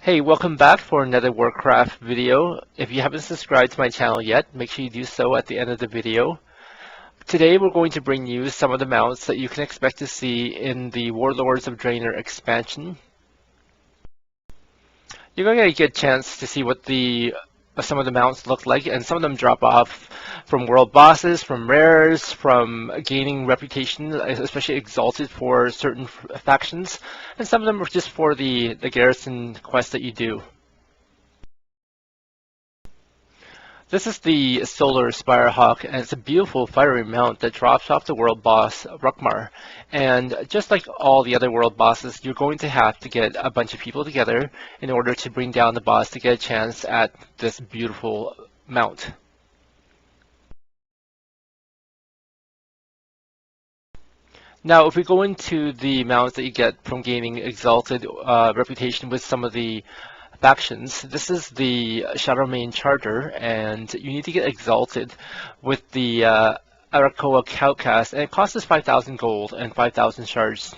Hey, welcome back for another Warcraft video. If you haven't subscribed to my channel yet, make sure you do so at the end of the video. Today we're going to bring you some of the mounts that you can expect to see in the Warlords of Draenor expansion. You're going to get a good chance to see what some of the mounts look like, and some of them drop off from world bosses, from rares, from gaining reputation, especially exalted for certain factions, and some of them are just for the garrison quest that you do. This is the Solar Spirehawk, and it's a beautiful fiery mount that drops off the world boss, Rukmar. And just like all the other world bosses, you're going to have to get a bunch of people together in order to bring down the boss to get a chance at this beautiful mount. Now, if we go into the mounts that you get from gaining exalted reputation with some of the factions, this is the Shadowmane Charter, and you need to get exalted with the Arakoa Outcast, and it costs us 5,000 gold and 5,000 shards.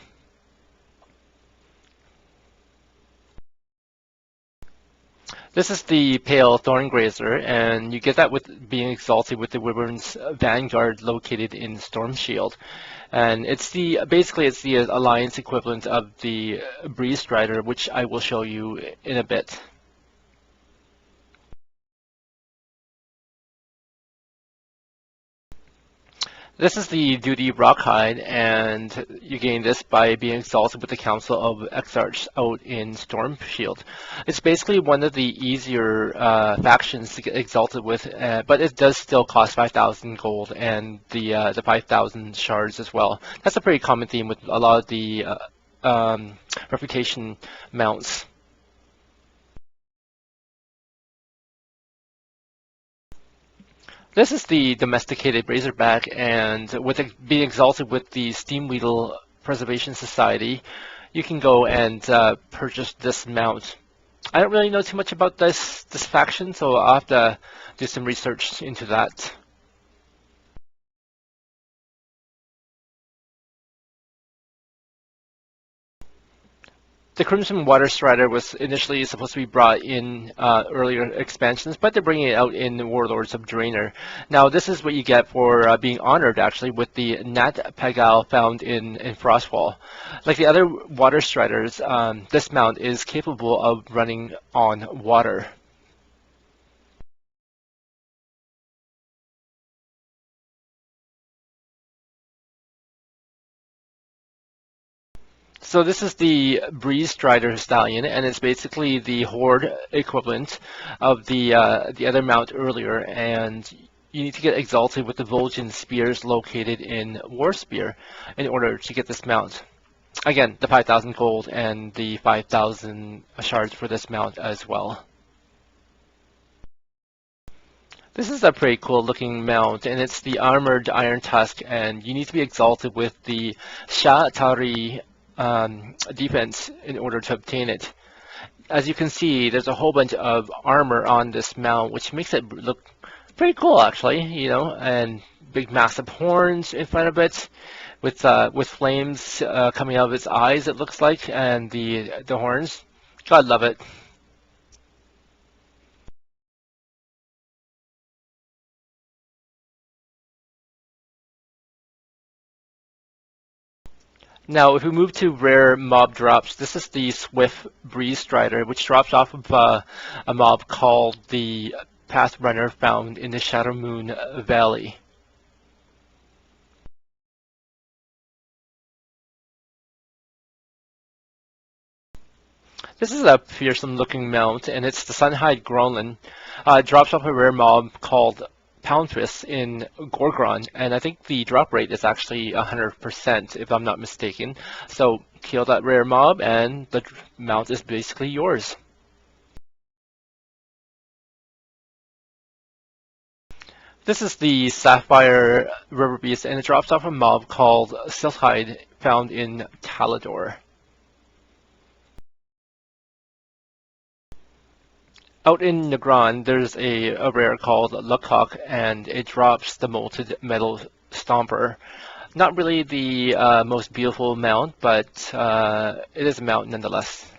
This is the Pale Thorngrazer, and you get that with being exalted with the Wyvern's Vanguard located in Stormshield. And it's basically it's the Alliance equivalent of the Breeze Strider, which I will show you in a bit. This is the Duty Rockhide, and you gain this by being exalted with the Council of Exarchs out in Stormshield. It's basically one of the easier factions to get exalted with, but it does still cost 5,000 gold and the 5,000 shards as well. That's a pretty common theme with a lot of the reputation mounts. This is the domesticated razorback, and with it being exalted with the Steamweedle Preservation Society, you can go and purchase this mount. I don't really know too much about this faction, so I'll have to do some research into that. The Crimson Water Strider was initially supposed to be brought in earlier expansions, but they're bringing it out in Warlords of Draenor. Now, this is what you get for being honored, actually, with the Nat Pagal found in Frostwall. Like the other Water Striders, this mount is capable of running on water. So this is the Breeze Strider Stallion, and it's basically the Horde equivalent of the other mount earlier, and you need to get exalted with the Vol'jin Spears located in Warspear in order to get this mount. Again, the 5,000 gold and the 5,000 shards for this mount as well. This is a pretty cool looking mount, and it's the Armored Iron Tusk, and you need to be exalted with the Sha'tari defense in order to obtain it. As you can see, there's a whole bunch of armor on this mount, which makes it look pretty cool, actually. You know, and big, massive horns in front of it, with flames coming out of its eyes. It looks like, and the horns. God love it. Now, if we move to rare mob drops, this is the Swift Breeze Strider, which drops off of a mob called the Pathrunner found in the Shadowmoon Valley. This is a fearsome looking mount, and it's the Sunhide Gromlin. It drops off a rare mob called Poundfist in Gorgron, and I think the drop rate is actually 100% if I'm not mistaken. So kill that rare mob and the mount is basically yours. This is the Sapphire River Beast, and it drops off a mob called Silthide found in Talador. Out in Negron, there's a rare called Luckhawk, and it drops the Molted Metal Stomper. Not really the most beautiful mount, but it is a mount nonetheless.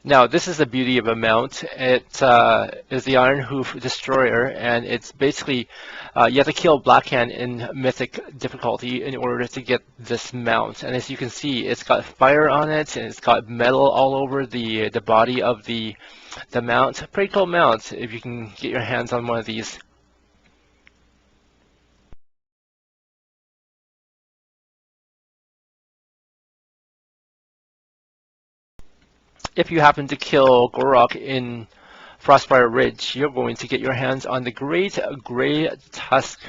Now, this is the beauty of a mount. It is the Iron Hoof Destroyer, and it's basically you have to kill Blackhand in Mythic difficulty in order to get this mount. And as you can see, it's got fire on it, and it's got metal all over the body of the mount. Pretty cool mount if you can get your hands on one of these. If you happen to kill Gorok in Frostfire Ridge, you're going to get your hands on the Great Grey Tusk.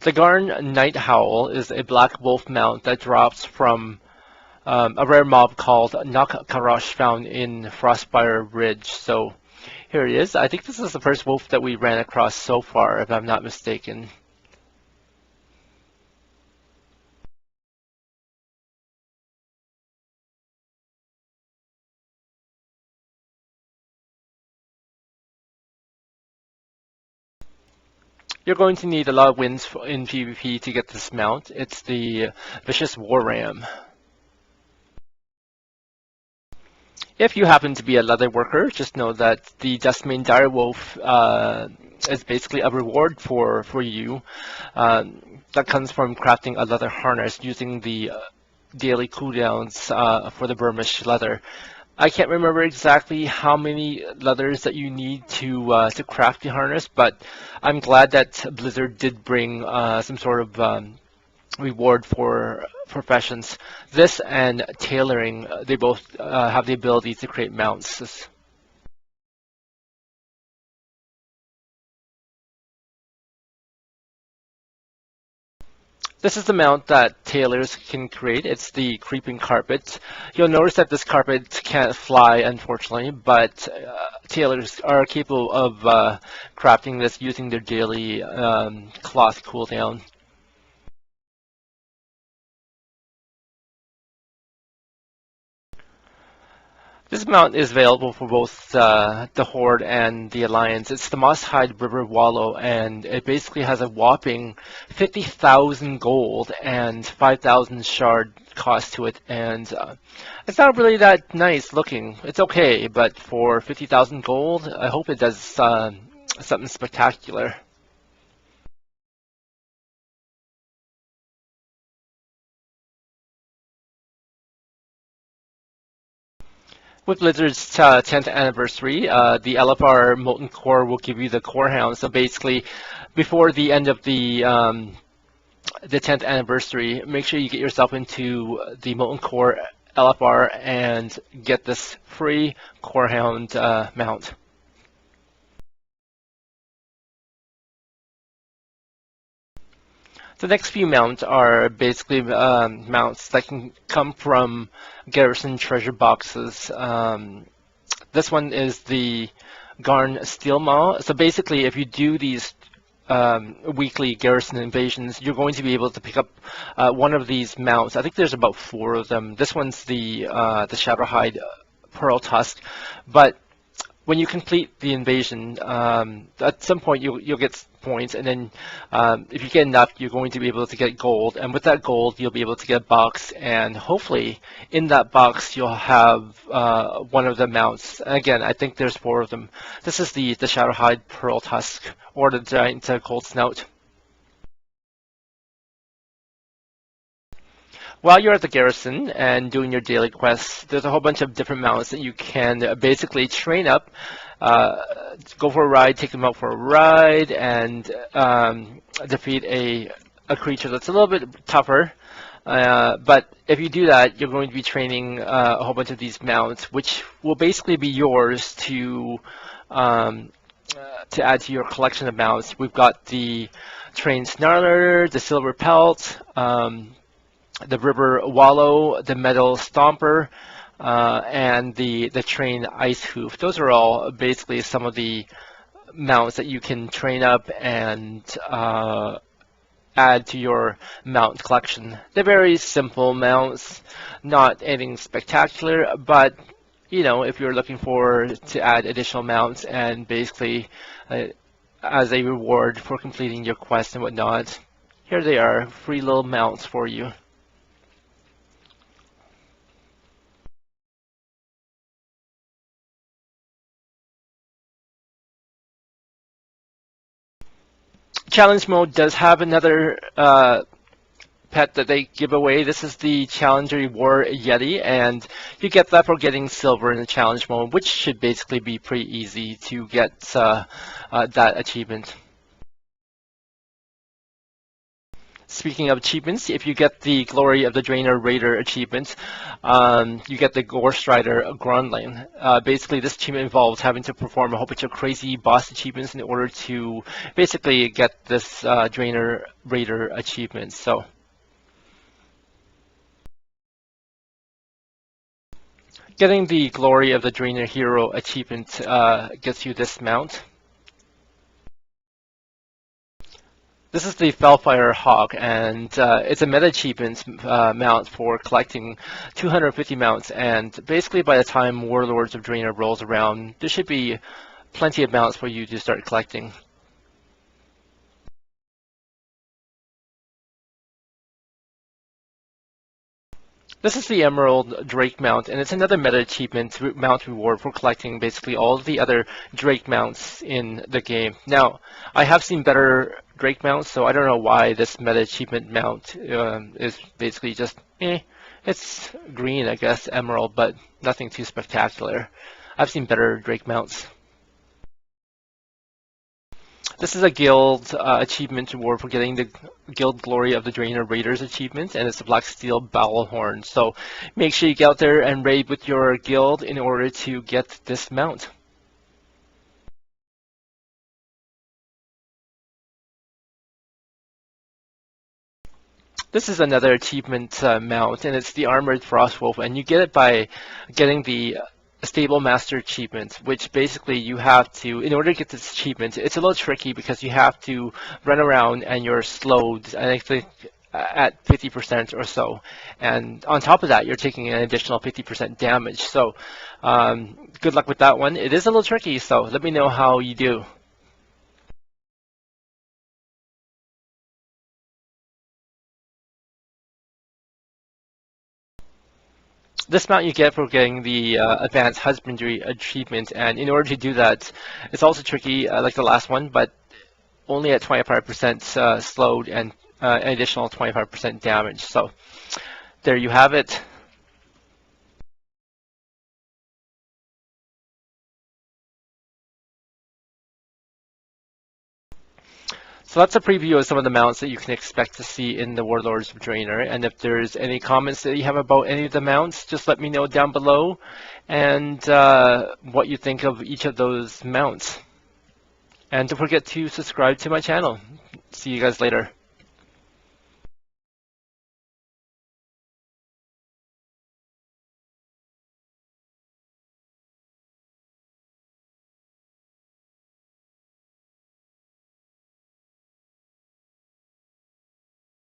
The Garn Night Howl is a black wolf mount that drops from a rare mob called Nak-Karash found in Frostfire Ridge. So here it is. I think this is the first wolf that we ran across so far, if I'm not mistaken. You're going to need a lot of wins in PvP to get this mount. It's the Vicious War Ram. If you happen to be a leather worker, just know that the Dustmane Direwolf is basically a reward for you. That comes from crafting a leather harness using the daily cooldowns for the Burmish leather. I can't remember exactly how many leathers that you need to craft the harness, but I'm glad that Blizzard did bring some sort of reward for professions. This and tailoring, they both have the ability to create mounts. This is the mount that tailors can create. It's the creeping carpet. You'll notice that this carpet can't fly, unfortunately, but tailors are capable of crafting this using their daily cloth cooldown. This mount is available for both the Horde and the Alliance. It's the Mosshide River Wallow, and it basically has a whopping 50,000 gold and 5,000 shard cost to it. And it's not really that nice looking. It's okay, but for 50,000 gold, I hope it does something spectacular. With Blizzard's 10th anniversary, the LFR Molten Core will give you the Core Hound. So basically, before the end of the 10th anniversary, make sure you get yourself into the Molten Core LFR and get this free Core Hound mount. The next few mounts are basically mounts that can come from Garrison treasure boxes. This one is the Garn Steel Maw. So basically, if you do these weekly Garrison invasions, you're going to be able to pick up one of these mounts. I think there's about 4 of them. This one's the Shadowhide Pearl Tusk, but when you complete the invasion, at some point you'll get points, and then if you get enough, you're going to be able to get gold, and with that gold, you'll be able to get a box, and hopefully in that box you'll have one of the mounts. And again, I think there's 4 of them. This is the Shadowhide Pearl Tusk, or the Giant Cold Snout. While you're at the garrison and doing your daily quests, there's a whole bunch of different mounts that you can basically train up, go for a ride, take them out for a ride, and defeat a creature that's a little bit tougher. But if you do that, you're going to be training a whole bunch of these mounts, which will basically be yours to add to your collection of mounts. We've got the Trained Snarler, the Silver Pelt, the River Wallow, the Metal Stomper, and the Train Ice Hoof. Those are all basically some of the mounts that you can train up and add to your mount collection. They're very simple mounts, not anything spectacular, but you know, if you're looking for to add additional mounts and basically as a reward for completing your quest and whatnot. Here they are, free little mounts for you. Challenge mode does have another pet that they give away. This is the Challenger War Yeti, and you get that for getting silver in the challenge mode, which should basically be pretty easy to get that achievement. Speaking of achievements, if you get the Glory of the Draenor Raider achievement, you get the Gore Strider Grundling. Basically, this achievement involves having to perform a whole bunch of crazy boss achievements in order to basically get this Draenor Raider achievement. So, getting the Glory of the Draenor Hero achievement gets you this mount. This is the Felfire Hawk, and it's a meta achievement mount for collecting 250 mounts. And basically, by the time Warlords of Draenor rolls around, there should be plenty of mounts for you to start collecting. This is the Emerald Drake mount, and it's another meta achievement mount reward for collecting basically all of the other Drake mounts in the game. Now, I have seen better Drake mounts, so I don't know why this meta achievement mount is basically just, it's green, I guess, emerald, but nothing too spectacular. I've seen better Drake mounts. This is a guild achievement reward for getting the Guild Glory of the Draenor Raiders achievement, and it's a Black Steel Battlehorn. So make sure you get out there and raid with your guild in order to get this mount. This is another achievement mount, and it's the Armored Frostwolf, and you get it by getting the Stable Master achievement, which basically you have to, in order to get this achievement, it's a little tricky because you have to run around and you're slowed, and I think at 50% or so. And on top of that, you're taking an additional 50% damage. So good luck with that one. It is a little tricky, so let me know how you do. This mount you get for getting the Advanced Husbandry achievement, and in order to do that, it's also tricky like the last one, but only at 25% slowed and an additional 25% damage. So there you have it. So that's a preview of some of the mounts that you can expect to see in the Warlords of Draenor. And if there's any comments that you have about any of the mounts, just let me know down below and what you think of each of those mounts. And don't forget to subscribe to my channel. See you guys later.